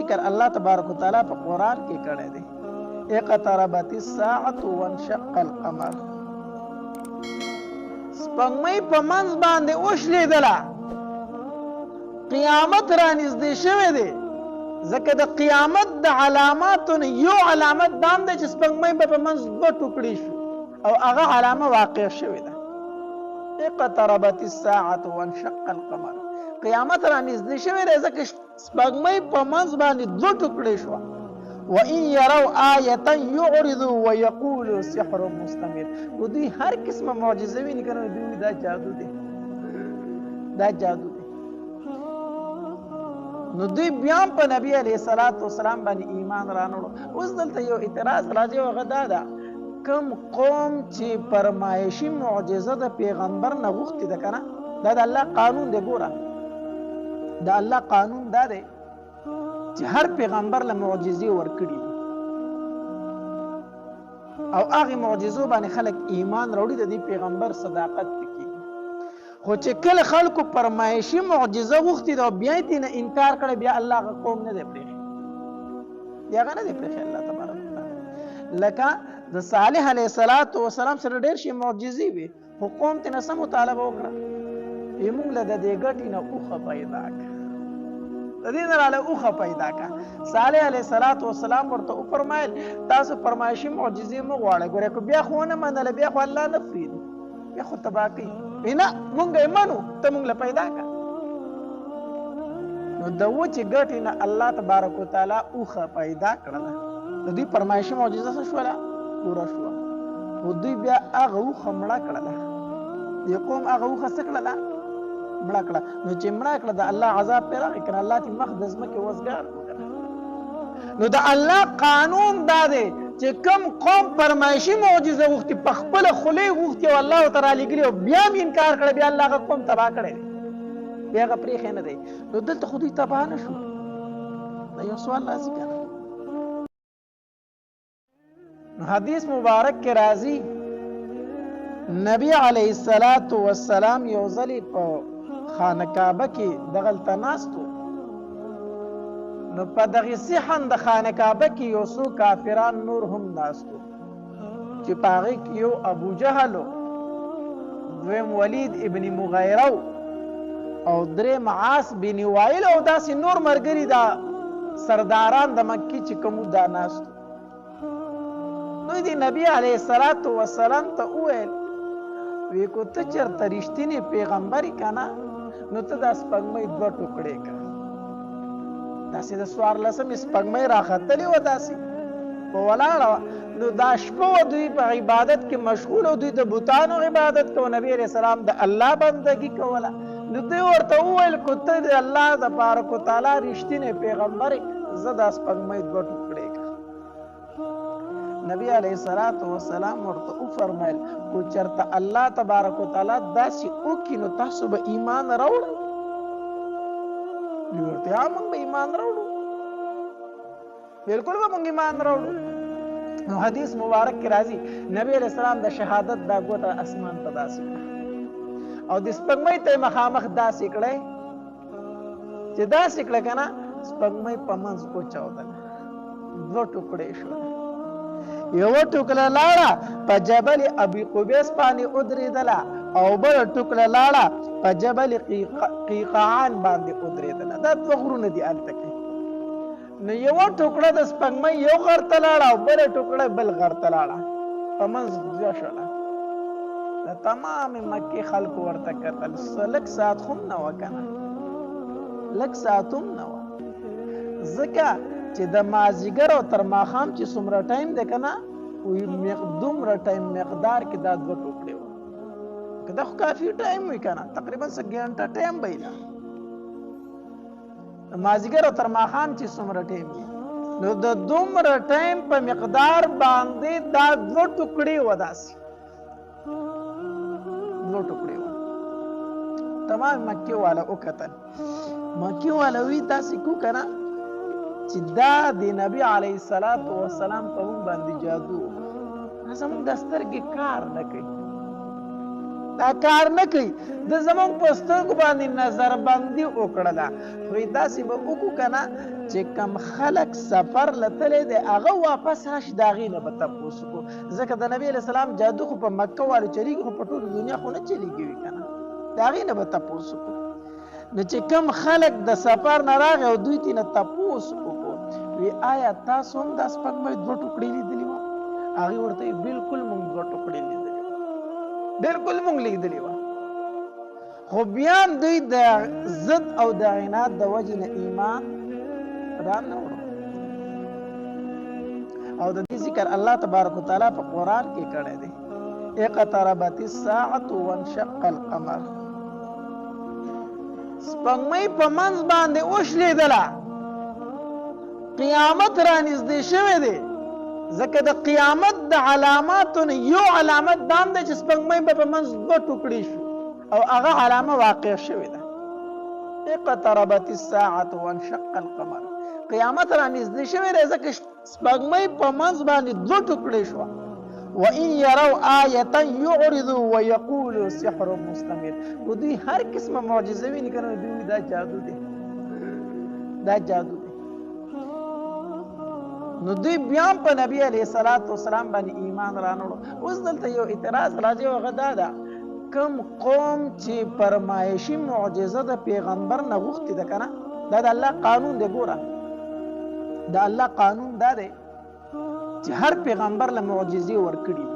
ذکر الله تبارک وتعالى په قران کې کړی دی اقتربت الساعه وانشق القمر سپوږمۍ په منځ باندې وشلېدله قیامت را نږدې شوی دی ځکه د قیامت د علاماتو نه یو علامت دا هم دی چې سپوږمۍ به په منځ دوه ټوکړې شو او هغه علامه واقع شوې ده اقتربت الساعه وانشق القمر قیامت را نږدې شوی دی ځکه سپوږمۍ په منځ باندې دوه ټوکړې شوه وَإِن يَرَوْا آيَةً يُعْرِضُوا وَيَقُولُوا سِحْرٌ مُسْتَمِرٌ دوی هر قسمه معجزه ویني کنه دوی دا جادو دی دا جادو دی نو دوی بیا په نبی علیه الصلاۃ والسلام باندې ایمان رانوړو اوس دلته یو اعتراض راځي او هغه دا ده کوم قوم چې فرمایشي معجزه د پیغمبر نه غوښتي ده کنه دا د الله قانون دی ګوره د الله قانون دا دی چې هر پیغمبر له معجزې ورکړي او هغه معجزو باندې خلک ایمان راوړي د دې پیغمبر صداقت پکې خو چې کله خلکو فرمایشي معجزه غوښتي دا بیا یې نه انکار کړي بیا الله قوم نه دی پرېښی بیا هغه نه دی پرېښی الله تبارک وتعالی لکه د صالح علیه السلام سره ډېر شي معجزې وي خو قوم ترې نه څه مطالبه وکړه موږ له د دې ګټې نه اوښه پیدا کړه د دې نه راله اوښه پیدا کړه صالح علیه السلام ورته وفرمایل تاسو فرمایشي معجزې مه غواړئ ګورئ که بیا خو ونه منله بیا خو الله نه پرېږدي بیا خو تباه کوي نه مونږ یې منو ته مونږ له پیدا کړه نو د وچې ګټې نه الله تبارک وتعالی اوښه پیدا کړله د دوی فرمایشي معجزه څه شوله پوره شوه خو دوی بیا هغه اوښه مړه کړله دې قوم هغه اوښه څه کړله مړه کړه نو چې مړه کړه د الله عذاب پرې راغی کنه الله ترې مخ د ځمکې وزګار وکړه نو د الله قانون دا دی چې کوم قوم فرمایشي معجزه غوښتي په خپله خولې غوښتي او الله ورته رالیږلي او بیا هم انکار کړی بیا الله هغه قوم تباه کړی دی بیا هغه پرېښی نه دی نو دلته خو دوی تباه نه شو دا یو سوال راځي که نه نو حدیث مبارک کې راځي نبی علیه السلام یو ځلې په خانه کعبه کې دغلته ناستو نو په دغه صحن د خانه کعبه کې یو څو کافران نور هم ناستو چې په هغې کې یو ابو جهل دویم ولید ابن مغیره او دریم عاص بن وائل او داسې نور ملګري دا سرداران د مکې چې کوم دا ناستو نو د نبی علیه السلام ته وویل وی کو ته چېرته رښتینی پیغمبر یې که نه نو ته دا سپوږمۍ دوه ټوکړې کړه داسې د څوارلسمې سپوږمۍ راختلې وه داسې په ولاړه وه نو دا شپه وه دوی په عبادت کې مشغول او دوی د بوتانو عبادت کوو نبي علیه السلام د الله بندګي کوله نو دوی ورته وویل که ته د الله تبارک وتعالی رښتینی پیغمبر یې زه دا سپوږمۍ دوه ټوکړې کړه نبی علیه السلام ورته وفرمیل کو چېرته الله تبارک وتعالی داسې وکړي نو تاسو به ایمان راوړئ دوی ورته موږ به ایمان راوړو بالکل به موږ ایمان راوړو نو حدیث مبارک کې راځي نبی علیه السلام د شهادت دا ګوته اسمان ته داسې کړه او د سپوږمۍ ته یې مخامخ داسې کړی چې داسې کړه که نه سپوږمۍ په منځ وچاودله دوه ټوکړې شوه یوه ټوکړه لاړه په جبل ابي قبیس باندې ودرېدله او بله ټوکړه لاړه په جبل قیقعان باندې ودرېدله دا دوه غرونه دي هلته کې نو یوه ټوکړه د سپوږمۍ یو غر ته لاړه او بله ټوکړه بل غر ته لاړه په منځ دوه شوله د تمامې مکې خلکو ورته کتل لږ ساعت خو هم نه وه که نه لږ ساعت هم نه وه ځکه چې د مازدیګر او تر ماښام چې څومره ټایم دی که نه دومره ټایم مقدار کې دا دوه ټوکړې وه که دا خو کافي ټایم وي که نه تقریبا څه ګنټه ټایم به یې ده د مازدیګر او تر ماښام چې څومره ټایم وي نو د دومره ټایم په مقدار باندې دا دوه ټوکړې وه داسې دوه ټوکړې وه تمام مکې والا وکتل مکې والا وي داسې کو که نه چې دا د نبی علیه السلام په موږ باندې جادو زموږ د سترګې کار نه کوي دا کار نه کوي د زمونږ په سترګو باندې نظر بندي وکړله خو داسې به وکړو که نه چې کم خلک سفر له تللی دی هغه واپس راشي د هغې نه به تپوس وکړو ځکه د نبي علیه السلام جادو خو په مکه والو چلیږي خو په ټوله دنیا خو نه چلیږي وي که نه د هغې نه به تپوس وکړو نو چې کم خلک د سفر نه راغی او دوی ترې نه تپوس وکړو وی آیا تاسو هم دا سپوږمۍ دوه ټوکړې لیدلې وه هغې ورته ویل بلکل موږ دوه ټوکړې لیدلې وه بلکل موږ لیدلې وه خو بیا دوی د ضد او د عناد د وجې نه ایمان را نه وړو او د دې ذکر الله تبارک وتعالی په قرآن کې کړی دی اقتربت الساعة وانشق القمر سپوږمۍ په منځ باندې وشلېدله قیامت را نږدې شوی دی ځکه د قیامت د علاماتو نه یو علامت دا هم دی چې سپوږمۍ به په منځ دوه ټوکړې شو او هغه علامه واقع شوې ده اقتربت الساعة وانشق القمر قیامت را نږدې شوی دی ځکه سپوږمۍ په منځ باندې دوه ټوکړې شوه وَإِن يَرَوْا آيَةً يُعْرِضُوا وَيَقُولُوا سِحْرٌ مُسْتَمِرٌ و دوی هر قسمه معجزه ویني که نه دوی دا جادو دی دا جادو دی نو دوی بیا هم په نبي علیه السلام باندې ایمان رانوړو اوس دلته یو اعتراض راځي او هغه دا ده کوم قوم چې فرمایشي معجزه د پیغمبر نه غوښتې ده که نه دا د الله قانون دی ګوره د الله قانون دا دی چې هر پیغمبر له معجزې ورکړي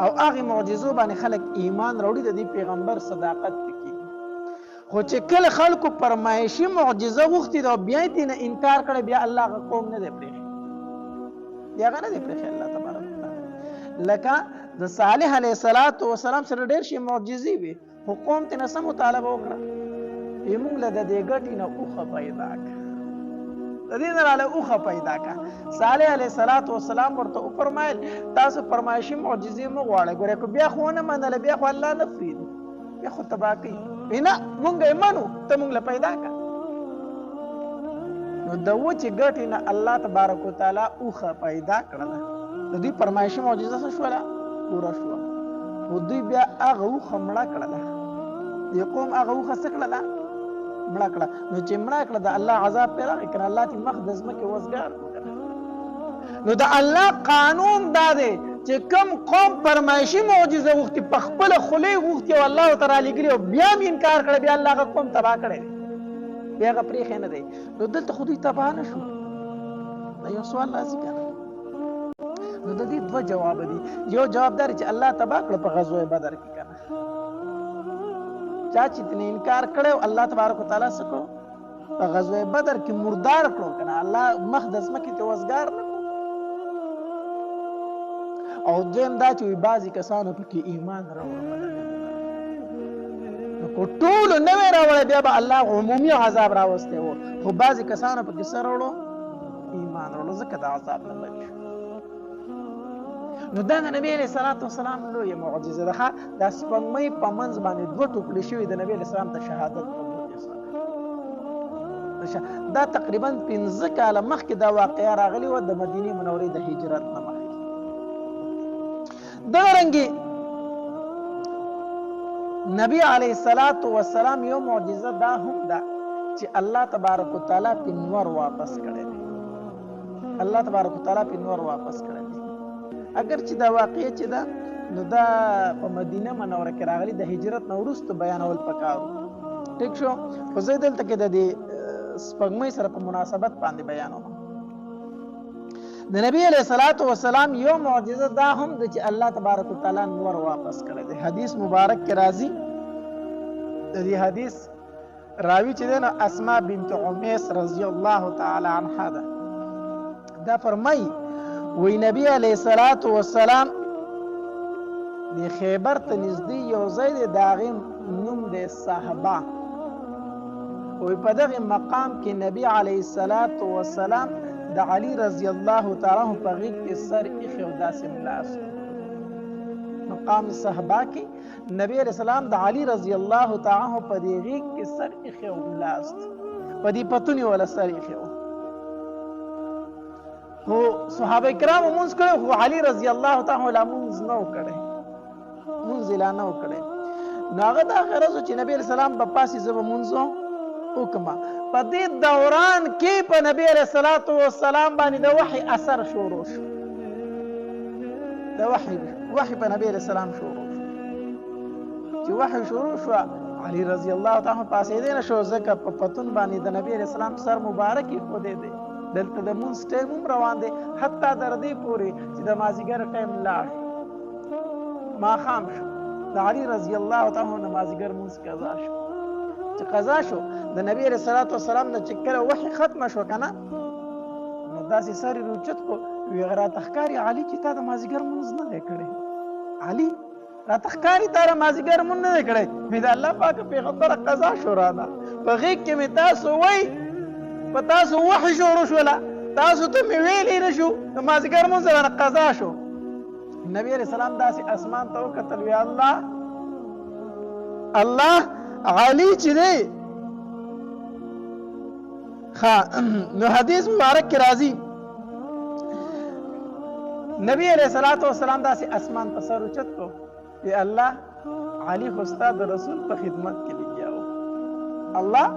او هغې معجزو باندې خلک ایمان راوړي د دې پیغمبر صداقت پکې خو چې کله خلکو فرمایشي معجزه غوښتې ده او بیا یې نه انکار کړی بیا الله هغه قوم نه دی پرېښی بیا هغه نه دی پرېښی الله تبارک وتعالی لکه د صالح علیه السلام سره ډېر شي معجزې وي خو قوم ترې نه څه مطالبه وکړه موږ له د دې ګټې نه اوښه پیدا کړه د دې نه راله اوښه پیدا کړه صالح علیه السلام ورته وفرمایل تاسو فرمایشي معجزې مه غواړئ ګورئ که بیا خو ونه منله بیا خو الله نه پرېږدي بیا خو تباه کوي نه مونږ یې منو ته مونږ له پیدا کړه نو د وچې ګټې نه الله تبارک وتعالی اوښه پیدا کړله د دوی فرمایشي معجزه څه شوله پوره شوه خو دوی بیا هغه اوښه مړه کړله دې قوم هغه اوښه څه کړله مړه کړه نو چې مړه کړه د الله عذاب پرې راغی که نه الله ترې مخ د ځمکې وزګار نو د الله قانون دا دی چې کوم قوم فرمایشي معجزه غوښتي په خپله خولې غوښتي او الله ورته رالیږلي او بیا هم انکار کړی بیا الله هغه قوم تباه کړی دی بیا هغه پرېښی نه دی نو دلته خو دوی تباه نه شو دا یو سوال راځي که نه نو د دې دوه جواب دي یو جواب دا دی چې الله تباه کړه په غزوه بدر کې که نه چا چې ترې انکار کړی الله تبارک وتعالی څه کړو په غزوه بدر کې مردار کړو که نه الله مخ د ځمکې ته وزګار نه او دویم دا چې بعضې کسانو پکې ایمان راوړه نو که ټولو نه وی راوړی بیا به الله عمومي عذاب راوستی و خو بعضې کسانو پکې څه راوړو ایمان راوړو ځکه د عذاب نه بچ شو نو دا د نبي علیه السلام لویه معجزه ده دا سپوږمۍ په منځ باندې دوه ټوکړې شوي د نبي علیه السلام د شهادت په موجه سره دا تقریبا 15 کاله مخکې دا واقعه راغلې وه د مدینې منورې د هجرت نه مخکې دغرنګې نبی علیه السلام یو معجزه دا هم ده چې الله تبارک وتعالی پې نور واپس کړی دی الله تبارک وتعالی پې نور واپس کړی دی اگر چې دا واقعه چې ده نو دا په مدینه منوره کې راغلي د هجرت نه وروسته بیانول پکار ټیک شو خو زه دلته کې د دې سپوږمۍ سره په مناسبت باندې بیانوم د نبی علیه السلام یو معجزه دا هم ده چې الله تبارک وتعالی نور واپس کړی دی حدیث مبارک کې راځي د دې حدیث راوی چې دی نو اسماء بنت عمیس رضی الله تعالی عنها ده دا فرمایي وی نبی علیه السلام د خیبر ته نږدې یو ځای دی د هغې نوم دی صحبه وی په دغې مقام کې نبی علیه السلام د علي رضی الله تعالی عنه په غېږ کې سر ایښی او داسې ملاست مقام صحبه کې نبی علیه السلام د علي رضی الله تعالی عنه په دې غېږ کې سر ایښی او ملاست په دې پتون یې وله سر ایښی و خو صحابه کرامو مونځ کړی خو علي رضی الله تعالی عنه لا مونځ نه و کړی اعلان وکړي. نو هغه دا غرض چې نبی علیہ السلام په پاسې زه به مونځ وکړم. په دې دوران کې په نبی علیہ الصلوۃ والسلام باندې د وحی اثر شروع شو. د وحی په نبی علیہ السلام شروع شو. چې وحی شروع شو علي رضی الله تعالی پاسې نه شو ځکه په پتون باندې د نبی علیہ السلام سر مبارک خو دې دلته د مونږ ټایم روان دی حتی در دې پورې چې د مازیګر ټایم لاړ ماښام شو. د علي رضی الله تعالی عنہ مازیګر مونږ قضا شو. چې قضا شو د نبی علیہ الصلوۃ والسلام نه چې کله وحی ختم شو کنه نو داسې سر روچت کو وی غرا تخکاری علي چې تا د مازیګر مونږ نه کړي. علي را تخکاری تا د مازیګر مونږ نه کړي. مې د الله پاک پیغمبر قضا شو را ده په غیږ کې مې تاسو وای په تاسو وحی شروع شوله تاسو ته مې ویلې نه شو د مازیګر مونځ سره قضا شو. نبی علیہ السلام داسې اسمان ته وکتل وی الله علي چې دی نو حدیث مبارک کې راځي نبی علیہ الصلوۃ والسلام داسې اسمان ته سر اوچت کو وی الله علي خو ستا د رسول په خدمت کې لګیا و. الله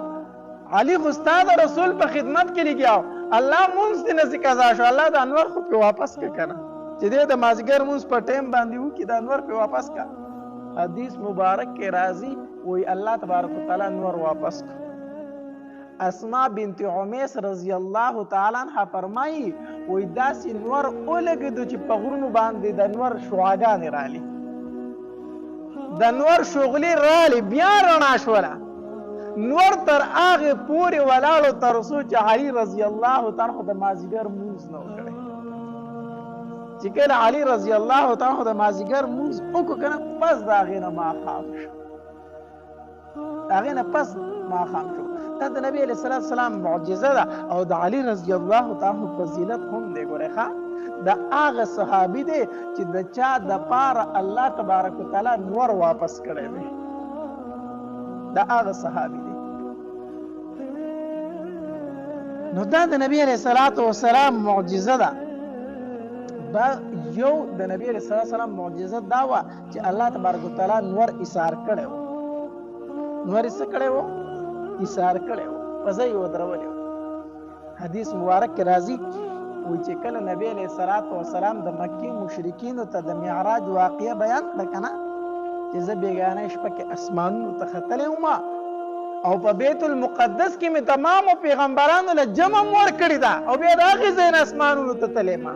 علي خو ستا د رسول په خدمت کې لګیا و. الله مونږ دې نه قضا شو. الله د انور خو په واپس ک کنه چې دې د مازیګر مونږ په ټیم باندې و کې د انور په واپس کا. حدیث مبارک کې راځي وی الله تبارک وتعالى انور واپس ک. اسماء بنت عمیس رضی الله تعالی عنها فرمایي وی داسې نور اولګدو چې په غرونو باندې د انور شعاګانې رالي د نور شغلې رالي بیا رڼا شوله. نور تر هغې پورې ولاړو تر څو چې علي رضی الله تعالی د مازیګر مونځ نه وکړی. چې کله علي رضی الله تعالی د مازیګر مونځ وکړو که نه پس د هغې نه ماښام شو. د هغې نه پس ماښام شو. دا د نبی علیہ السلام معجزه ده او د علي رضی الله تعالی فضیلت هم دی. ګورئ ښه د هغه صحابي دی چې د چا د پاره الله تبارک وتعالی نور واپس کړی دی. د هغه صحابي دی. نو دا د نبی علیہ السلام معجزه ده. دا یو د نبی علیہ السلام معجزه دا وه چې الله تبارک وتعالی نور ایثار کړی و. نور یې څه کړی و؟ ایثار کړی و، په ځای یې ودرولی و. حدیث مبارک کې راځي وایي چې کله نبی علیہ السلام د مکې مشرکینو ته د معراج واقعه بیان کړه که نه چې زه بېګانۍ شپه کې اسمانونو ته ختلی وم او په بیت المقدس کې مې تمامو پیغمبرانو له جمع م ورکړې ده او بیا د هغې ځای نه اسمانونو ته تللی ما.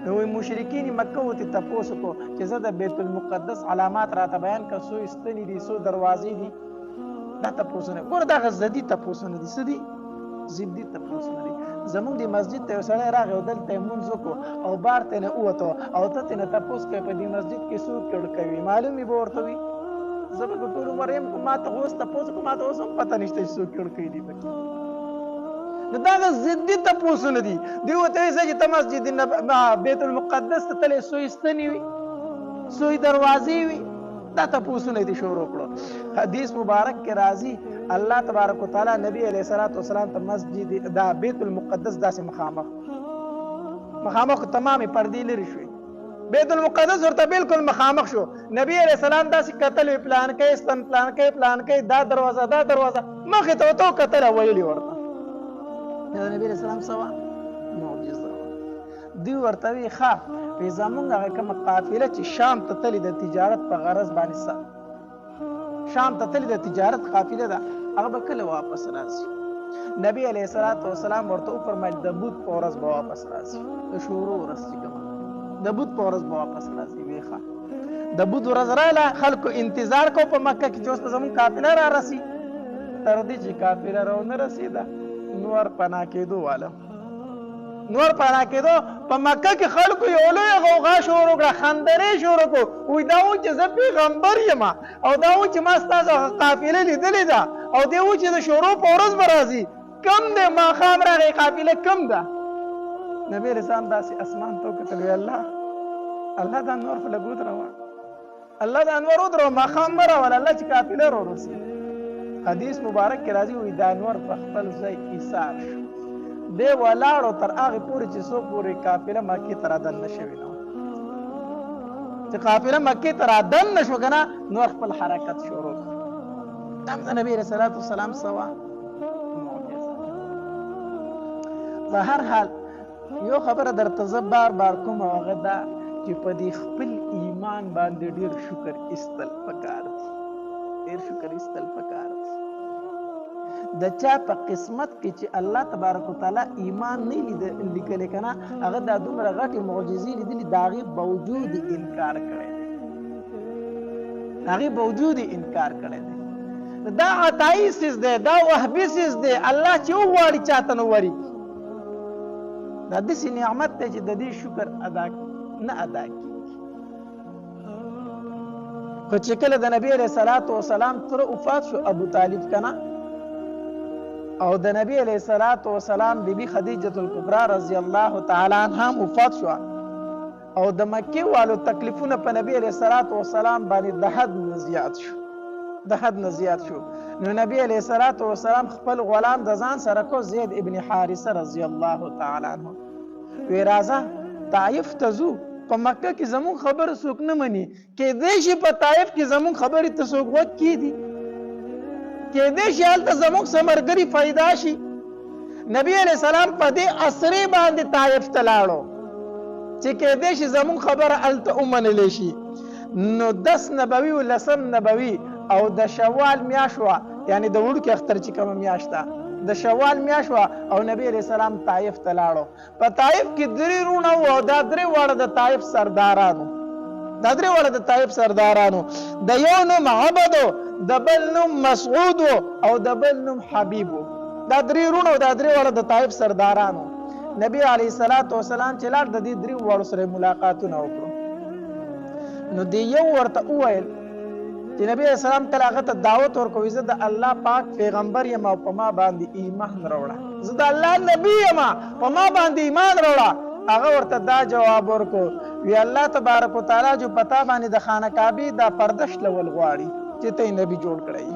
نو وایي مشرکین مکه ورته تپوس وکړو چې زه د بیت المقدس علامات راته بیان کړه څو ستنې دي څو دروازې دي. دا تپوسونه ګوره دغه ضدي تپوسونه دي. څه دي؟ ضدي تپوسونه دي. زمونږ د مسجد ته یو سړی راغی او دلته یې مونځ وکړو او بار ته نه ووتو او ته ترې نه تپوس کوې په دې مسجد کې څوک کړ کوي معلوم یې به ورته وي. زه به ټول عمر یم ما ته اوس تپوس وکړو ما ته اوس هم پته نشته چې څوک کړ کوي دي پکې. نو دغه ضدي تپوسونه دي. دوی ورته وایي چې ته مسجد بیت المقدس ته تلې څو ستنې وي څو دروازې وي. دا تپوسونه دي شروع کړو. حدیث مبارک کې راځي الله تبارک وتعالی نبی علیہ السلام ته مسجد دا بیت المقدس داسې مخامخ تمامې پردې لرې شوې. بیت المقدس ورته بالکل مخامخ شو. نبی علیہ السلام داسې کتل وي پلان کوي ستن پلان کوي دا دروازه مخې ته ورته وکتله ویلي ورته دا نبی علیہ السلام څه وه؟ معجزه وه. دوی ورته وایي ښه وایي زمونږ هغه کومه قافله چې شام ته تللې د تجارت په غرض باندې شام ته تللې د تجارت قافله ده هغه به کله واپس راځي؟ نبی علیہ السلام ورته وفرمیل د بوت په ورځ به واپس راځي. د شورو ورځ چې کومه د بوت په ورځ به واپس راځي. ویې ښه د بوت ورځ راغله خلکو انتظار کو په مکه کې چې اوس به زمونږ قافله را رسي. تر دې چې قافله راونه رسېده نور پناه کېدو واله په مکه کې خلکو یو لوی غوغا شروع کړه خندرې شروع کړو. وایي دا و چې زه پیغمبر یم او دا و چې ما ستاسو قافله لیدلې ده او دی و چې د شروع په ورځ به راځي. کم دی ماښام راغی قافله کم ده. نبی علیہ السلام داسې اسمان ته وکتل وی الله دا انور خو لږ ودروه الله دا انور ودروه ماښام مه راوله الله چې قافله راورسي. حدیث مبارک کې راځي وایي دا انور په خپل ځای ایثار شو. دی ولاړو تر هغې پورې چې څو پورې قافله مکې ته رادننه شوې نه وه. چې قافله مکې ته را دننه شو که نه نور خپل حرکت شروع کړ. دا هم د نبي علیه صلات وسلام څه وه معجزه. په هر حال یو خبره درته زه بار بار کوم او هغه دا چې په دې خپل ایمان باندې ډېر شکر ایستل پکار دی. ډېر شکر ایستل پکار دی. د چا په قسمت کې چې الله تبارک وتعالی ایمان نه لیکلی که نه هغه دا دومره غټې معجزې لیدلي د هغې باوجود یې انکار کړی دی. د هغې باوجود یې انکار کړی دی. دا عطایي څیز دی، دا وهبي څیز دی. الله چې وغواړي چاته نه ورکړي. دا داسې نعمت دی چې د دې شکر نه ادا کېږي. خو چې کله د نبي علیه صلات وسلام تره وفات شو ابو طالب که نه، او د نبی علیه صلات وسلام بیبي خدیجة الکبرا رضی الله تعالی عنها وفات شو، او د مکې والو تکلیفونه په نبی علیه صلات وسلام باندې د حد نه زیات شو. نو نبی علیه صلات وسلام خپل غلام د ځان سره کو زید ابن حارثه رضی الله تعالی عنه وی راځه طائف ته ځو. په مکه کې زمون خبره څوک نه مني، کېدای شي په طائف کې زمون خبرې ته څوک غوږ کېږدي، کېدای شي هلته زموږ څه ملګري پیدا شي. نبي علیه السلام په دې اسرې باندې طائف ته لاړو چې کېدای شي زموږ خبره هلته ومنلی شي. نو 10 نبوي و 10 نبوي او د شوال میاشت وه، یعنې د وړوکي اختر چې کومه میاشت ده د شوال میاشت وه، او نبي علیه السلام طائف ته لاړو. په طائف کې 3 وروڼه وو او دا 3 واړه د طائف سردارانو. دا 3 واړه د طائف سردارانو، د یو نوم عبد و، د بل نوم مسعود و، او د بل نوم حبیب و. دا 3 وروڼه او دا 3 واړه د طائف سردارانو. نبي علیه الصلاة والسلام چې لاړ د دې 3 واړو سره ملاقاتونه وکړو. نو دی یو ورته وویل چې نبی علیه السلام کله هغه ته دعوت ورکوي زه د الله پاک پیغمبر یم او په ما باندې ایمان راوړه، زه د الله نبی یم په ما باندې ایمان راوړه. هغه ورته دا جواب ورکو وی الله تبارک وتعالی جو پتا باندې د خانه کعبه دا پردش لول غواړي چې ته نبی جوړ کړی.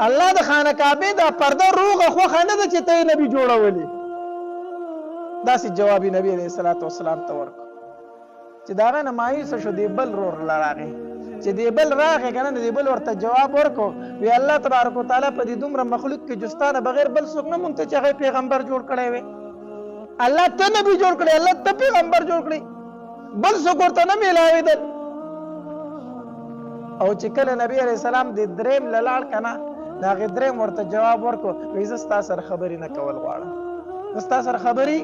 الله د خانه کعبه دا پرده روغه خوخه نه ده چې ته نبی جوړولې. داسې جواب نبی علیه الصلاة والسلام ته ورکو چې دا غنه مایوس شو. دی بل رور راغی چې دی بل راغی کنه، دی بل ورته جواب ورکو وی الله تبارک وتعالی په دې دومره مخلوق کې جستانه بغیر بل څوک نه مونږ ته چې هغه پیغمبر جوړ کړی وي. الله ته نبی جوړ کړی، الله ته پیغمبر جوړ کړی، بل څوک ورته نه میلاوېدل. او چې کله نبی علیه السلام د 3 لاړ کنه، د هغې 3 ورته جواب ورکو وی زه ستا سره خبرې نه کول غواړم، زه ستا سره خبرې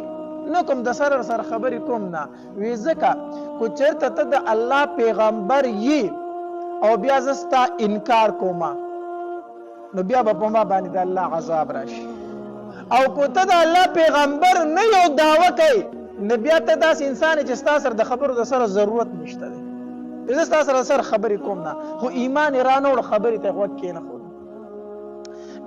نه کوم، د سره خبرې کوم نه. وی ځکه کو چېرته ته د الله پیغمبر یې او بیا زه ستا انکار کومه نو بیا به په ما باندې د الله عذاب راشي، او کو ته د الله پیغمبر نه یو دعوه کوي نو بیا ته داسې انسان چې ستا سره د خبرو د سره ضرورت نشته دی، زه ستا سره خبرې کوم نه، خو ایمان یې رانوړ خبرې ته غوږ کېنښود.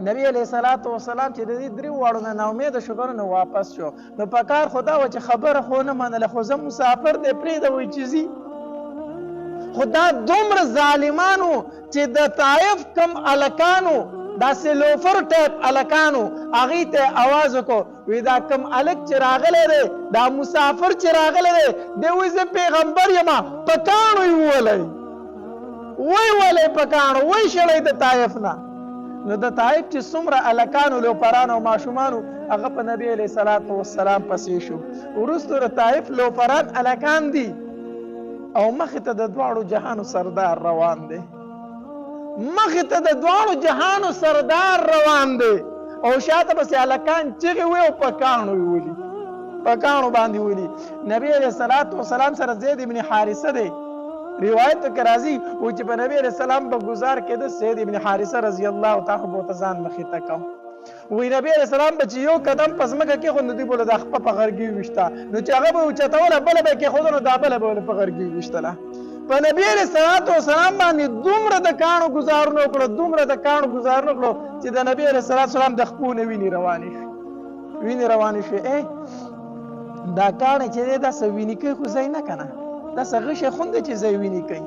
نبی علیه الصلاة والسلام چې د دې 3 واړو نه ناامیده شو نو واپس شو. نو په کار خو دا وه چې خبره خو نه منله، خو زه مسافر دی پرېږده وایي چې ځي. خو دا دومره ظالمانو چې د طائف کم هلکانو داسې لوفر ټایپ هلکانو هغې ته یې اواز وکړو وی دا کم هلک چې راغلی دی، دا مسافر چې راغلی دی، دی وایي زه پیغمبر یم، په کاڼو یې وولی، وی ولی په کاڼو، وی شړی د طائف نه. نو د طائف چې څومره هلکانو لوپرانو او ماشومانو هغه په نبي علیه الصلاة والسلام پسې شو. وروستو د طائف لوپران هلکان دي او مخې ته د 2 جهانو سردار روان دی، مخې ته د 2 جهانو سردار روان دی، او شاته پسې هلکان چغې وی او په کاڼو یې ولي، په کاڼو باندې ولي. نبي علیه الصلاة والسلام سره زید ابن حارثه دی، روایت کې راځي و چې په نبی علیه السلام په ګزار کې د زید ابن حارثه رضی الله تعالی عنه ته ځان مخې ته کړ. وی نبی علیه السلام به چې یو قدم په ځمکه کېښود نو دوی به د خپه په غرګي وویشته، نو چې هغه به اوچتوله بله به یې کېښوده نو دا بله به په غرګي وویشتله. په نبی علیه الصلاة والسلام باندې دومره د کاڼو ګزارونه وکړو، دومره د کاڼو ګزارونه وکړو چې د نبی علیه الصلاة والسلام د خپو نه وینې روانې شوې. دا کاڼی چې دی دا څه وینې کوي خو ځای نه که نه، دا څه غشی خونده چې ځای وینې کوي.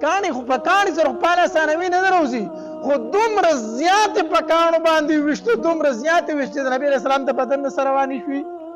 کاڼي خو په کاڼي سره خو پاله اسانه وینه نه راوځي، خو دومره زیاتې په کاڼو باندې ویشتو، دومره زیاتې ویشتې د نبي علیه السلام د بدن نه سره روانې شوې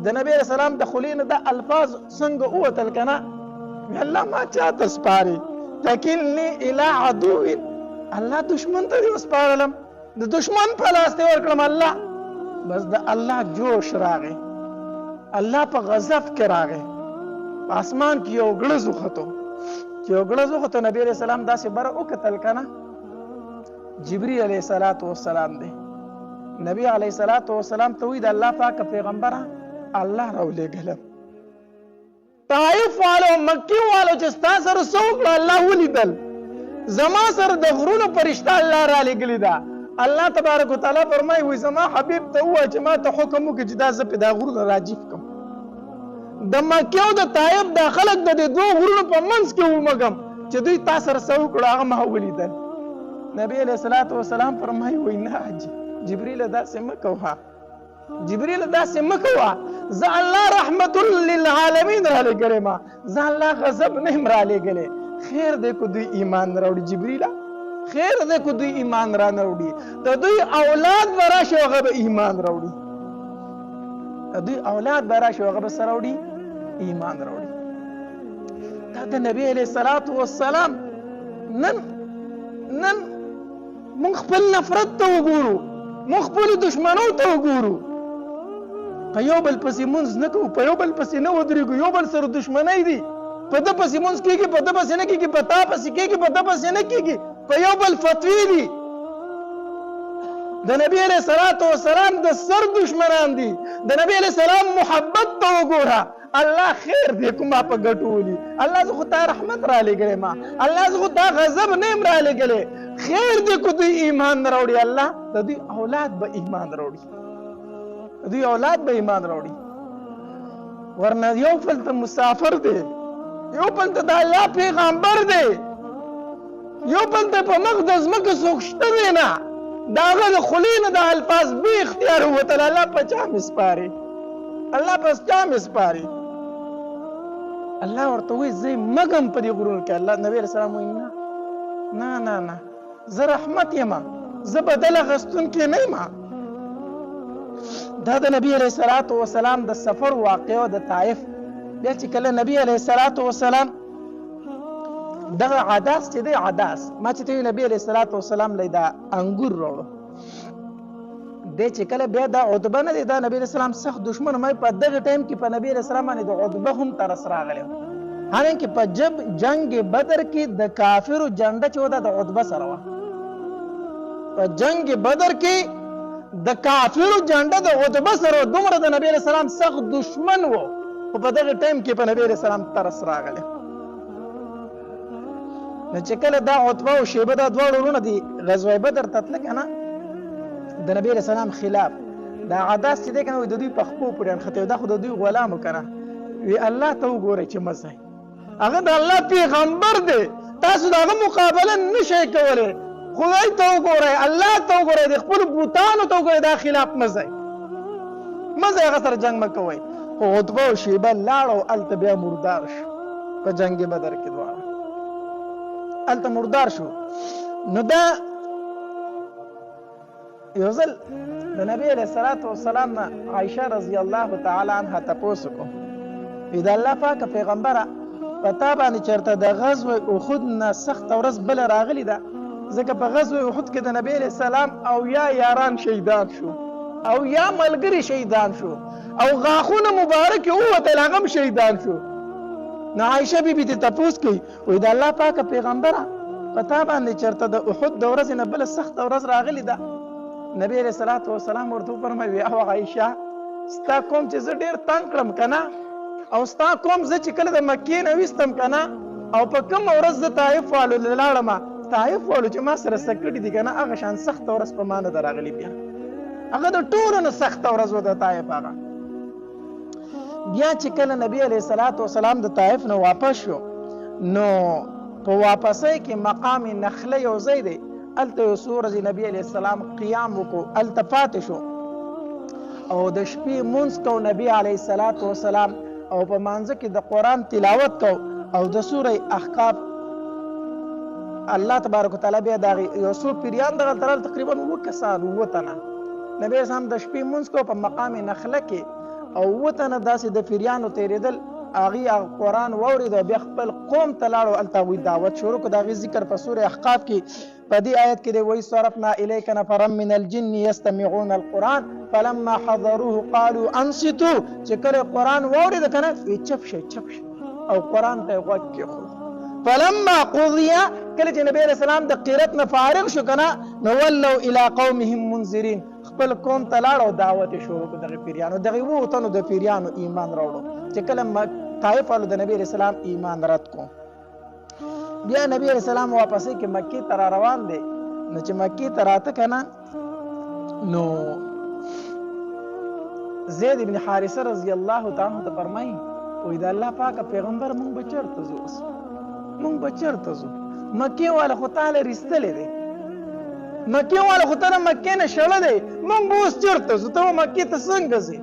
چې د نبی علیه السلام د خولې نه دا الفاظ څنګه ووتل که نه الله ما چاته سپاري تکلني الی عدو الله دشمن ته دې وسپارلم د دشمن په لاس دې ورکړم الله بس د الله جوش راغی الله په غضب کې راغی په اسمان کې یو ګړز وختو چې یو ګړز وختو نبی علیه السلام داسې بره وکتل که نه جبرئیل علیه السلام دی نبی علیه السلام ته وایي د الله پاک پیغمبره الله راولېږلم طائف والو مکی والو چې ستا سره څه وکړه الله ولیدل زما سره د غرونو فرشته الله رالېږلې ده الله تبارک وتعالی فرمایي وایي زما حبیب ته ووایه چې ما ته حکم وکړي چې دا زه پې دا غرونه راجیف کړم د مکې او د طایف دا خلک د دې دوه غرونو په منځ کې ومږم چې دوی تا سره څه وکړه هغه ما ولیدل نبی علیه السلام فرمایي وایي نه جبرئیل داسې مه کوه جبرئیل داسې مه کوه زه الله رحمت للعالمین رالیږلی ما زه الله غضب نه یم رالیږلی خیر دی که دوی ایمان نه راوړي جبرئیله خیر دی که دوی ایمان را نه وړي د دوی اولاد به راشي هغه به ایمان راوړي د دوی اولاد به راشي هغه به څه راوړي ایمان راوړي دا د نبی علیه السلام نن موږ خپل نفرت ته وګورو موږ خپلو دشمنو ته وګورو په یو بل پسې مونځ نه کوو په یو بل پسې نه ودرېږو یو بل سره دشمنۍ دي په ده پسې مونځ کېږي په ده پسې نه کېږي په تا پسې کېږي په ده پسې نه کېږي په یو بل فتوی دي د نبی علیه السلام د سر دشمنان دي د نبی علیه السلام محبت ته وګوره الله خیر دی کومه په ګټو ولي الله زه خو تا رحمت رالیږلی ما الله زه خو تا غضب نه یم رالیږلی خیر دی که دوی ایمان نه راوړي الله د دوی اولاد به ایمان راوړي دوی اولاد به ایمان راوړي ورنه یو پل ته مسافر دی یو پل ته د الله پیغمبر دی یو پل ته په مخ د ځمکه څوک شته دی نه د هغه د خولې نه د الفاظ بې اختیار ووتل الله په چا مې سپاري الله په چا مې سپاري الله ورته وایي زه یې مږم په دې غرونو کې الله نبي علیه السلام وایي نه نه نه زه رحمت یم زه بدل اخیستونکی نه یم دا د نبی علیه السلام د سفر واقعه د طائف بیا چې کله نبی علیه السلام دغه عداس چې دی عداس ما چې ته نبی علیه السلام لی دا انګور راوړو دی چې کله بیا دا عتبه نه دی دا نبی علیه السلام سخت دشمن ما په دغه ټایم کې په نبی علیه السلام باندې د عتبه هم ترس راغلی حالانکه په جنگ بدر کې د کافرو جنډه چې وه د عتبه سره وه په جنگ بدر کې د کافرو جنډه د عتبه سره دومره د نبی علیه السلام سخت دشمن و خو په دغه ټایم کې په نبی علیه السلام ترس راغلی نو چې کله دا عتبه او شیبه دا دواړه وروڼه دي غزوه بدر ته تله که نه د نبی علیه السلام خلاف دا عداس چې دی که نه د دوی په خپو پورې نښتی دا خو د دوی غلام و که نه وی الله ته وګورئ چې مه ځئ هغه د الله پیغمبر دی تاسو د هغه مقابله نه شئ کولی خدای ته وګورئ الله ته وګورئ د خپلو بوتانو ته وګورئ دا خلاف مه ځئ مه ځئ هغه سره جنګ مه کوئ خو عتبه او شیبه لاړه او هلته بیا مردار شو په جنګ بدر کې دواړه هلته مردار شو نو دا یو ځل د نبی علیه السلام نه عایشه رضی الله تعالی عنها تپوس وکړو وی د الله پاکه پیغمبره په تا باندې چېرته د غزوه احد نه سخته ورځ بله راغلې ده ځکه په غزوه احد کې د نبی علیه السلام او یا یاران شهیدان شو او یا ملګري شهیدان شو او غاښونه مبارک ووتل هغه هم شهیدان شو نو عایشه بیبي ته تپوس کوي وایي د الله پاکه پیغمبره په تا باندې چېرته د احد د ورځې نه بله سخته ورځ راغلې ده نبی علیه السلام ورته وفرمایي او عایشه ستا قوم چې زه ډېر تنګ کړم که نه او ستا قوم زه چې کله د مکې نه ویستم که نه او په کومه ورځ زه طایف والو له لاړم طایف والو چې ما سره څه کړي دي که نه هغه شان سخته ورځ په ما نه ده راغلې بیا هغه د ټولو نه سخته ورځ وه د طایف هغه بیا چې کله نبی علیه السلام د طایف نه واپس شو نو په واپسۍ کې مقام نخله یو ځای دی هلته یو څو ورځې نبی علیه السلام قیام وکړو هلته پاتې شو او د شپې مونځ کو نبی علیه السلام او په مانځه کې د قرآن تلاوت کو او د سوره احقاف الله تبارک وتعالی بیا د یو څو پیریان دغه ترل تقریبا 9 کسان 9 تنه نبی اسلام د شپې مونځ کو په مقام نخله کې او وته نه داسې د پیریانو تېرېدل هغې قرآن واورېد او بیا خپل قوم ته لاړ او هلته هغوی دعوت شروع کړو. د هغې ذکر په سورې احقاف کې په دې آیت کې دی وایي صرفنا الیک نفرا من الجن یستمعون القرآن فلما حضروه قالوا انصتوا چې کله قرآن واورېد که نه وی چپ شئ چپ شئ او قرآن ته یې غوږ کېښود. فلما قضي کله چې نبی علیه السلام د قرت نه فارغ شو که نه نو ولوا الی قومهم منذرین خپل قوم ته لاړ او دعوت یې شروع کړو دغې پیریانو. دغې اووه تنو د پیریانو ایمان راوړو چې کله طایف والو د نبی علیه السلام ایمان رد کو. بیا نبی علیه السلام واپسې کې مکې ته را روان دی. نو چې مکې ته راته که نه نو زید ابن حارثه رضی الله تعالی عنه ته فرمایي وایي د الله پاکه پیغمبر مونږ به چېرته ځو اوس مونږ به چېرته ځو مکې والا خو تاله ریستلی دی مکې والا خو ته نه مکې نه شړلی مونږ به اوس چېرته ځو ته به مکې ته څنګه ځې.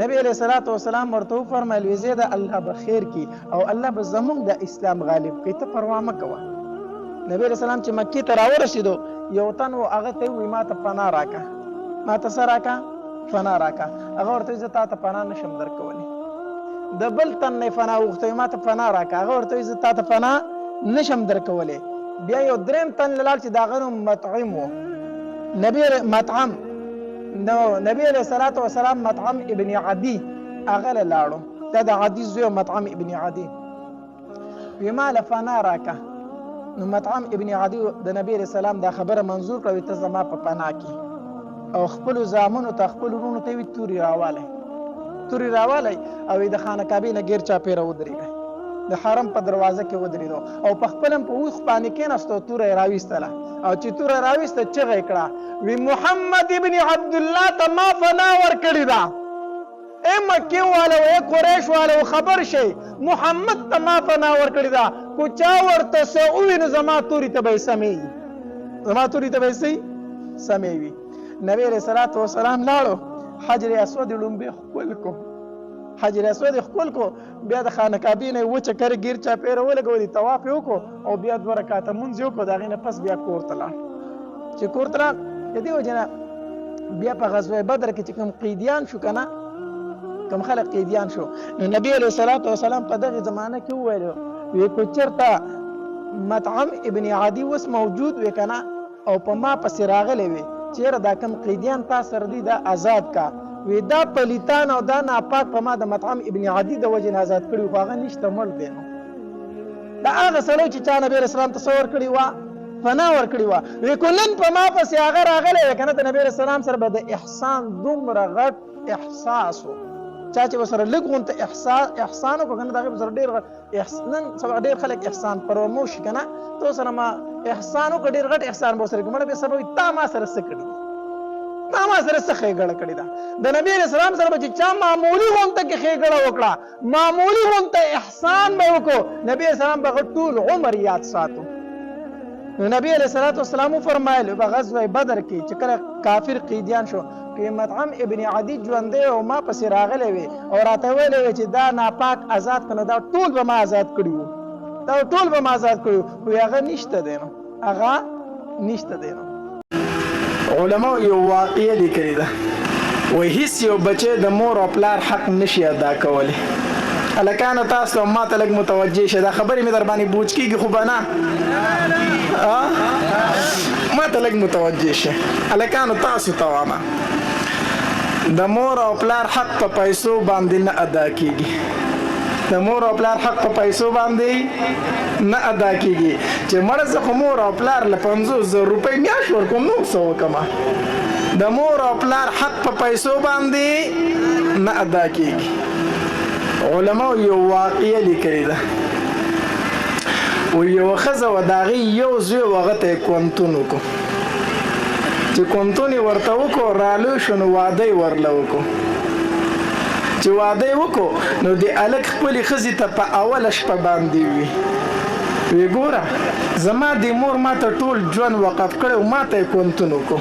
نبی علیه الصلاة والسلام ورته وفرمیل وی زیده الله به خیر کي او الله به زمونږ د اسلام غالب کړي ته پروا مه کوه. نبی علیه السلام چې مکې ته راورسېدو یو تن و هغه ته ووایي ما ته پناه راکړه ما ته څه راکړه پناه راکړه. هغه ورته وایي زه تا ته پناه نشم درکولی. د بل تن نه پناه وغوښته ما ته پناه راکړه. هغه ورته وایي زه تا ته پناه نشم درکولی. بیا یو دریم تن لاړ چې د هغه نوم مطعم و مطعم نو نبی علیه الصلاة والسلام مطعم ابن عدی هغه له لاړو. دا د عدي زوی مطعم ابن عدی وی ما له پناه راکړه. نو مطعم ابن عدی د نبی علیه السلام دا خبره منظور کړه وی ته زما په پناه کې او خپلو زامنو ته خپلو وروڼو ته وی تورې راوالی او د خانه کعبې نه ګیر چاپېره ودرېږئ د حرم په دروازه کې ودرېدو او په خپل هم په اوښ باندې کېناستو توره یې راویستله او چې توره راویسته چغه یې کړه وی محمد ابن عبدالله ته ما پناه ورکړې ده. ای مکې والا ای قریش والا خبر شئ محمد ته ما پناه ورکړې ده کو چا ورته څه ووي نو زما تورې ته به یې سمې وي. نبی علیه الصلاة والسلام لاړو حجر اسود لومبې حجر اسود ښکل کو بیا د خانه کعبې نه یې وچه کرې ګیر چاپېره ولګولې طواف یې وکړو او بیا 2 رکعته مونځ یې وکړو د هغې نه پس بیا کور ته لاړ. چې کور ته لاړ د دې وجې نه بیا په غزوه بدر کې چې کوم قیدیان شو که نه کوم خلک قیدیان شو نو نبی علیه الصلاة والسلام په دغې زمانه کې وویلو وی کو چېرته مطعم ابن عدي اوس موجود وی که نه او په ما پسې راغلی وي چېرې دا کوم قیدیان تا سره دي دا آزاد کا وی دا پلیتان او دا ناپاک په ما د مطعم ابن عدي د وجې نه آزاد کړي خو هغه نشته مړ دی. نو دا هغه سړی چې چا نبي اسلام ته څه ورکړي وه پناه ورکړي وه وی کو نن په ما پسې هغه راغلی وی که نه د نبي اسلام سره به د احسان دومره غټ احساس و چا چې به سره لږ غونته احسان وکړو که نه د هغې به سره ډېر نن سبا ډېر خلک احسان فراموش شي که نه تو سره ما احسان وکړه ډېر غټ احسان به ورسره کړي مړه بیا سبا وي تا ما سره څه کړي تا ما سره څه ښېګړه کړې ده. د نبي علیه السلام سره به چې چا معمولي غونته کې ښېګړه وکړه معمولي غونته احسان به وکړو نبي علیه السلام به هغه ټول عمر یاد ساتو. نو نبی علیه الصلاة والسلام وفرمایل په غزوه بدر کې چې کله کافر قیدیان شو که مطعم ابن عدي ژوندی او ما پسې راغلی وي او راته ویلی وي چې دا ناپاک آزاد که نه دا ټول به ما آزاد کړي وو وی هغه نشته دی نو علماء یو واقعه لیکلې ده وایي هیڅ یو بچی د مور او پلار حق نشي ادا کولی. هلکانو تاسو ما ته لږ متوجه شه دا خبرې مې در باندې بوج کېږي خو به نه ما ته لږ متوجه شه هلکانو تاسو ته وامه د مور او پلار حق په پیسو باندې نه ادا کېږي د مور او پلار حق په پیسو باندې نه ادا کېږي چې مړه زه خو مور او پلار له 50,000 روپۍ میاشت ورکوم نو څه وکړمه د مور او پلار حق په پیسو باندې نه ادا کېږي. علماء یو واقعه لیکلې ده و یو ښځه وه د هغې یو زوی و هغه ته یې کونتون وکړو چې کونتون یې ورته وکړو رالوی شو نو واده یې ورله وکړو چې واده یې وکړو نو د هلک خپلې ښځې ته په اوله شپه باندې وی ګوره زما د مور ما ته ټول ژوند وقف کړی او ما ته یې کونتون وکړو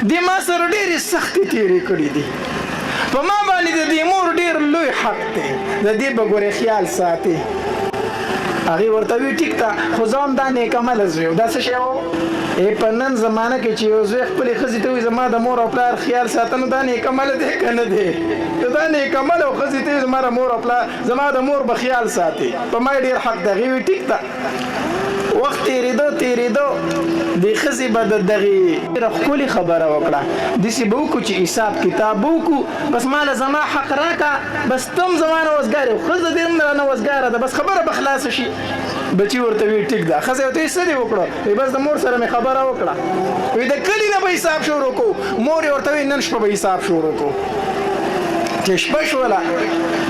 دې ما سره ډېرې سختې تېرې کړي دي په ما باندې د دې مور ډېر لوی حق دی د دې به ګورې خیال ساتي هغې ورته وي ټیک ده خو زه هم دا نیک عمله زوی دا څه شی و په نن زمانه کې چې یو زوی خپلې ښځې ته وایي زما د مور او پلار خیال ساته نو دا نیک عمله دی که نه دی دا نیک عمله او ښځې ته زما د مور او پلار زما د مور به خیال ساتي په ما ډېر حق ده هغې وي ټیک ده وخت تیرېدو د ښځې به د دغې ډېره ښکلې خبره وکړه داسې به وکړو چې حساب کتاب به وکړو بس ما له زما حق راکړه بس ته هم زما نه وزګار یې ښځه دې هم رانه وزګاره ده بس خبره به خلاصه شي بچي ورته وي ټیک ده ښځه ورته وایي څه دې وکړو وایي بس د مور سره مې خبره وکړه وایي د کلي نه به حساب شروع کړو مور یې ورته وایي نن شپه به حساب شروع کړو چې شپه شوله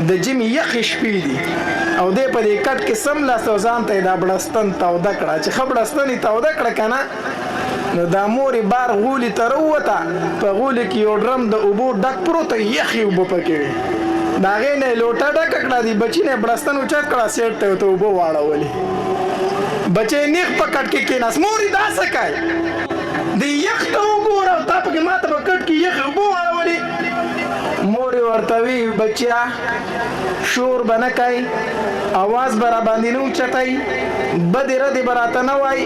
د ژمي یخې شپې دي او دی په دې کټ کې سملاست او ځان ته یې دا بړستن توده کړه چې ښه بړستن یې توده کړه که نه نو دا مور یې بار غولي ته راووته په غولي کې یو ډرم د اوبو ډک پروت یخې اوبه پکې وې د هغې نه یې لوټه ډکه کړه د بچي نه یې بړستن اوچت کړه سیټ ته ورته اوبه واړولې بچی یې نیغ په کټ کې کېناست مور یې دا څه کوې د یخ ته وګوره او تا پکې ما ته په کټ کې یخې اوبه واړولې مور یې ورته وي بچیا شور به نه کوي اواز به راباندې نه اوچتوي بدې ردې به راته نه وایي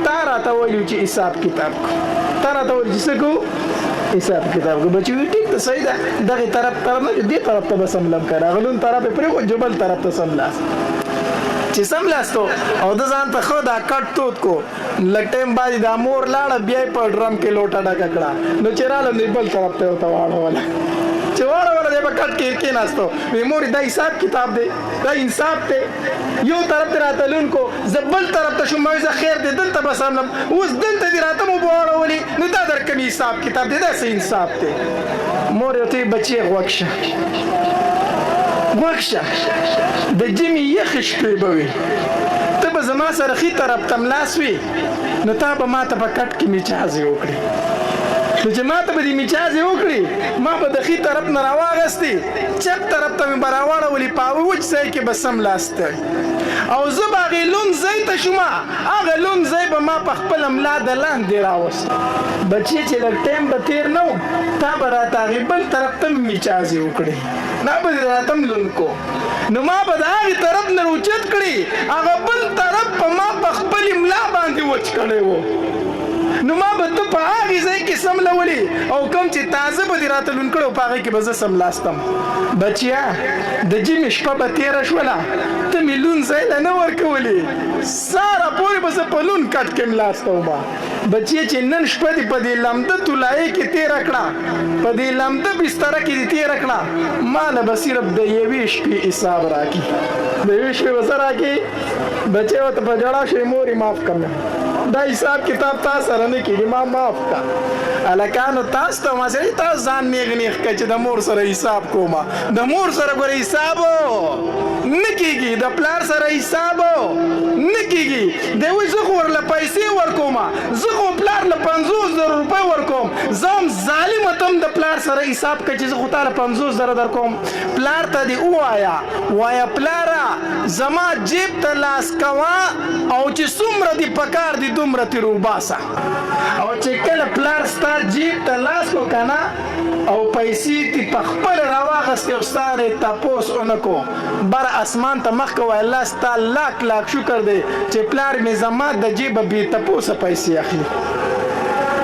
تا راته ویلي چې حساب کتاب کړو تا راته ویلي چې څه کوو حساب کتاب کړو بچي وي ټیک ده صحیح ده دغې طرف نه دې طرف ته به سملم که راغلون طرف یې پرېښود چې بل طرف ته سملاست چې سملاستو او د ځان ته ښه دا کټ تود کو لږ ټایم بعد دا مور لاړه بیا یې په ډرم کې لوټه ډکه کړه نو چې راغلم دی بل طرف ته ورته واړوله چې واړوله دی به کټ کې کېناستو وی مور دا حساب کتاب دی دا انصاف دی یو طرف ته راته لون کو زه بل طرف ته شوم زه خیر دی دلته به سملم اوس دلته دې راته مو واړولې نو دا در کوم حساب کتاب دی دا څه انصاف دی مور یې ورته بچی غوږ شه د ژمي یخې شپې به وي ته به زما سره ښي طرف ته ملاس وي نو تا به ما ته په کټ کې میچازې وکړې نو چې ما ته به دې میچازې وکړي ما به د ښي طرف نه راواغستې چپ طرف ته مې به راواړولې په هغه وچ ځای کې به سملاسته او زه به هغې لوند ځای ته شومه هغه لوند ځای به ما په خپله ملا د لاندې راوست بچی چې لږ ټایم به تېر نه و تا به راته هغې بل طرف ته مې میچازې وکړې دا به دې راته هم لوند کو نو ما به د هغې طرف نه اوچت کړي هغه بل طرف په ما په خپلې ملا باندې وچ کړی و نو ما به ته په هغې ځای کې سملولې او کوم چې تازه به دې راته لوند کړی و په هغې کې به زه سملاستم بچیا د ژمې شپه به تېره شوله ته مې لوند ځای له نه ورکولې ساره پورې به زه په لوند کټ کې ملاسته ومه بچیه چې نن شپه دې په دې لمده طلایې کې تېره کړه په دې لمده بستره کې دې تېره کړه ما نه به صرف د یوې شپې حساب راکړي د یوې شپې به څه راکړي بچی ورته په ژړا شوې مور یې معاف کړه دا حساب کتاب تا سره نه کېږي ما معاف کړه هلکانو تاسو ته ما سړي تاسو ځان نیغ نیغ کړه چې د مور سره حساب کومه د مور سره ګوره حساب نه کېږي د پلار سره حساب نه کېږي دی وایي زه خو ورله پیسې ورکومه زه خو پلار له 50,000 روپۍ ورکوم زه هم ظالمه ته هم د پلار سره حساب کړه چې زه خو تا له 50,000 درکوم پلار ته دې ووایه وایه پلاره زما جیب ته لاس کوه او چې څومره دې پکار دي دومره ترې وباسه او چې کله پلار ستا جیب ته لاس کو که نه او پیسې دې په خپله راواخستې او ستا نه یې تپوس ونه کو بره اسمان ته مخ کوه الله ستا لاک لاک شکر دی چې پلار مې زما د جیبه بې تپوسه پیسې اخلي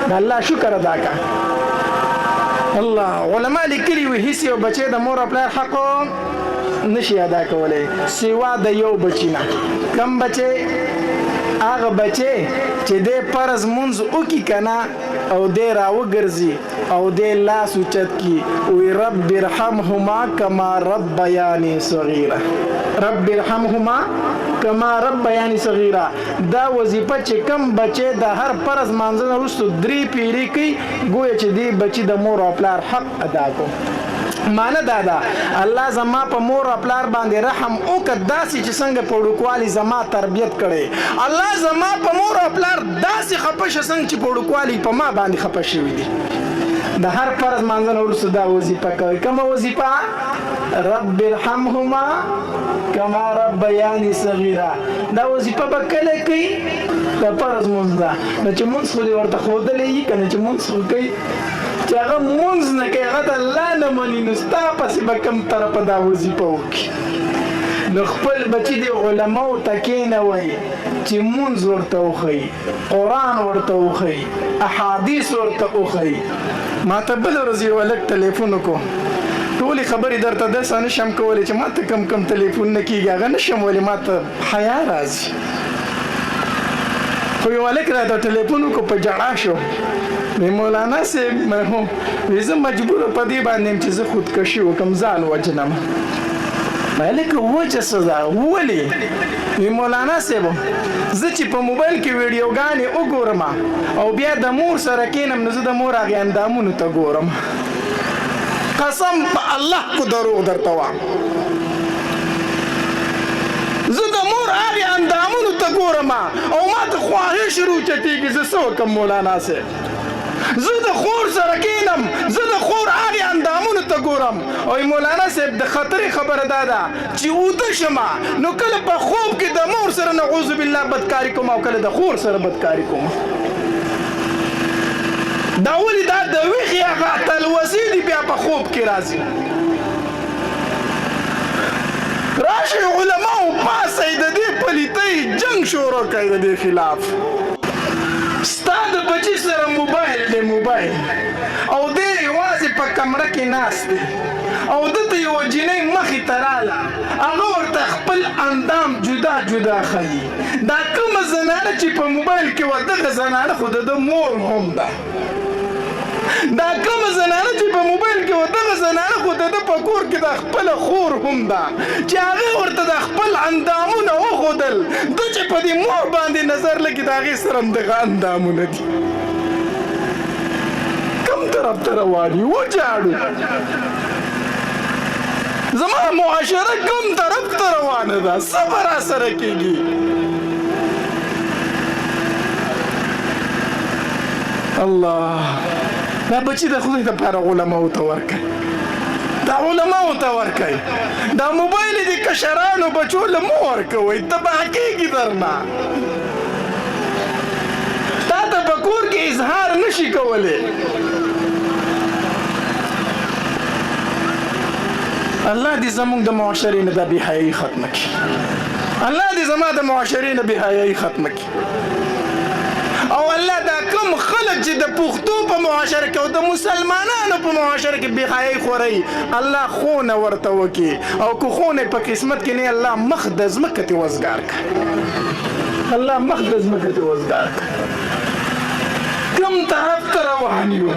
د الله شکر ادا کړه الله علما لیکلي وي هیڅ یو بچی د مور او پلار حق نشي ادا کولی سوا د یو بچي نه کم بچی هغه بچی چې دی فرض مونځ وکړي که نه او دی راوګرځي او دی لاس اوچت کړي وی رب ارحمهما کما ربیاني صغیره رب ارحمهما کما ربیاني صغیره دا وظیفه چې کم بچی د هر فرض مانځه نه وروسته 3 پیرې کوي ګویا چې دی بچي د مور او پلار حق ادا کو معنی دا ده الله زما په مور او پلار باندې رحم وکړه داسې چې څنګه په وړوکوالي زما تربیت کړی الله زما په مور او پلار داسې خفه شه څنګه چې په وړوکوالي په ما باندې خفه شوي دي د هر فرض مانځه نه وروسته دا وظیفه کوي کومه وظیفه رب ارحمهما کما ربیاني صغیره دا وظیفه به کله کوي د فرض مونځ ده نو چې مونځ خو دې ورته ښودلی وي که نه چې مونځ خو کوي چې هغه مونځ نه کوي هغه د الله نه مني نو ستا پسې به کوم طرفه دا وظیفه وکړي نو خپل بچي د علماو ته کېنوئ چې مونځ ورته وښیي، قرآن ورته وښیي، احادیث ورته وښیي. ما ته بله ورځ یو هلک ټلیفون وکړو، ټولې خبرې درته داسې نشم کولی چې ما ته کم ټلیفونونه کېږي هغه نشم ویلی، ما ته حیا راځي. خو یو هلک راته ټلیفون وکړو په ژړا شو، وی مولانا صاحب وی زه مجبوره په دې باندې یم چې زه خودکشي وکړم، ځان وجنم. هلکه وجه څه ده؟ ولې؟ وی مولانا صاحب زه چې په موبایل کې ویډیوګانې وګورم او بیا د مور سره کینم نو زه د مور هغې اندامونو ته ګورم. قسم په الله کو دروغ درته وایم، زه د مور هغې اندامونو ته ګورم او ما ته خواهش روچتېږي زه څه وکړم مولانا صاحب؟ زه د خور سره کینم، زه د خور هغې اندامونو ته ګورم. او مولانا صاحب د خطرې خبره دا ده چې اوده شم نو کله په خوب کې د مور سره نعوذ بالله بدکاري کوم او کله د خور سره بدکاري کوم. دا ولې دا د ویښې هغه تلوسې دي بیا په خوب کې راځي. راشئ علماو پاسئ د دې پلیتۍ جنګ شروع کړئ د دې خلاف. ستا د بچي سره موبایل دی موبایل او دی یوازې په کمره کې ناست دی او دته یوه جینۍ مخې ته راله هغه ورته خپل اندام جدا جدا ښیي. دا کومه زنانه چې په موبایل کې وه دغه زنانه خو د ده مور هم ده. دا کومه زنانه چې په موبایل کې وه دغه زنانه خو د ده په کور کې د خپله خور هم ده چې هغې ورته د خپل اندامونه وښودل. ده چې په دې مور باندې نظر لګي د هغې سره هم دغه اندامونه دي. کوم طرف ته روان یو؟ وجاړو زما معاشره کوم طرف ته روانه ده؟ څه به راسره کېږي؟ الله دا بچي د خدای دپاره علماو ته ورکړئ، دا علماو ته ورکړئ. دا موبایل د کشرانو بچو له مه ورکوئ، تباه کېږي درنه. تا ته په کور کې اظهار نشي کولی. الله دې زموږ د معاشرې نه دا بېحیایي ختمه کړي. الله دې زما د معاشرې نه بېحیایي ختمه کړي. او الله دا کوم خلک چې د پښتو په معاشره کې او د مسلمانانو په معاشره کې بېحیایي خورئ الله خونه ورته وکړي او که خونه په قسمت کې نه الله مخ د ځمکه تې وزګار کړي. الله مخ د ځمکه تې وزګار کړي. کوم طرف ته روان یو؟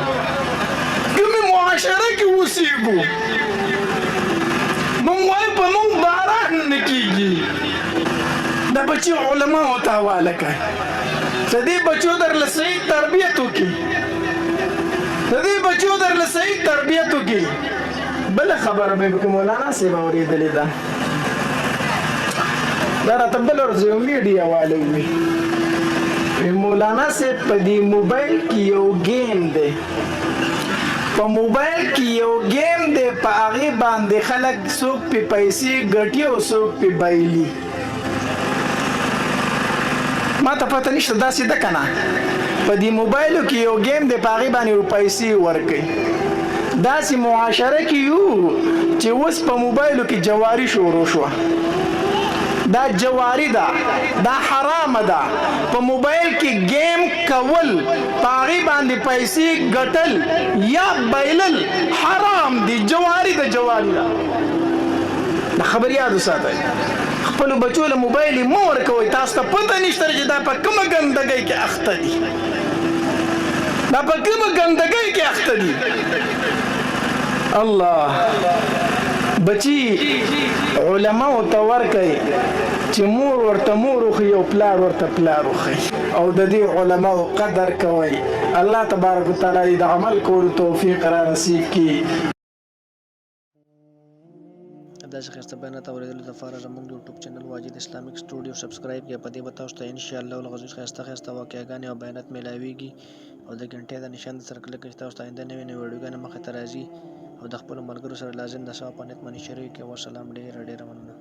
کومې معاشره کې اوسېږو؟ مونږ وایو په مونږ باران نه کېږي. دا بچي علماو ته حواله کړئ. د دې بچو درله صحیح تربیت وکړي، د دې بچو درله صحیح تربیت وکړي. بله خبره مې پکې مولانا صاحب اورېدلې ده، دا راته بله ورځ یو میډیا والی وي مولانا صاحب په دې موبایل کې یو ګیم دی، په موبایل کې یو ګیم دی، په هغې باندې خلک څوک پې پیسې ګټي او څوک پې بایلي. ما ته پته نشته داسې ده که نه؟ په دې موبایلو کې یو ګیم دی، په هغې باندې پیسې ورکوي. داسې معاشره کې یو چې اوس په موبایلو کې جواري شروع شوه. دا جواری ده، دا حرامه ده. په موبایل کې گیم کول، په هغې باندې پیسې ګټل یا بایلل حرام دي. جواری ده، جواری ده. دا خبر یاد وساتئ. خپلو بچو له موبایل مه ورکوئ. تاسو ته پته نشته چې دا په کومه ګندګۍ کې اخته دي، دا په کومه ګندګۍ کې اخته دي. الله بچی علماو ته ورکئ چې مور ورته مور وښي او پلار ورته پلار وښي او د دې علماو قدر کوئ. الله تبارک وتعالی د عمل کولو توفیق را نصیب کړي. داسې ښایسته بیانات اورېدلو دپاره زموږ د یوټیوب چینل واجد اسلامیک سټوډیو سبسکرایب کړئ. په دې به تاسو ته انشاءالله العزیز ښایسته واقعګانې او بیانات میلاویږي او د غنټې د نشان سره کلک کړئ چې تاسو ته آینده نوې ویډیوګانې مخې ته راځي او د خپلو ملګرو سره لازم د ثواب په نیت باندې شریک کړئ. والسلام. ډېره مننه.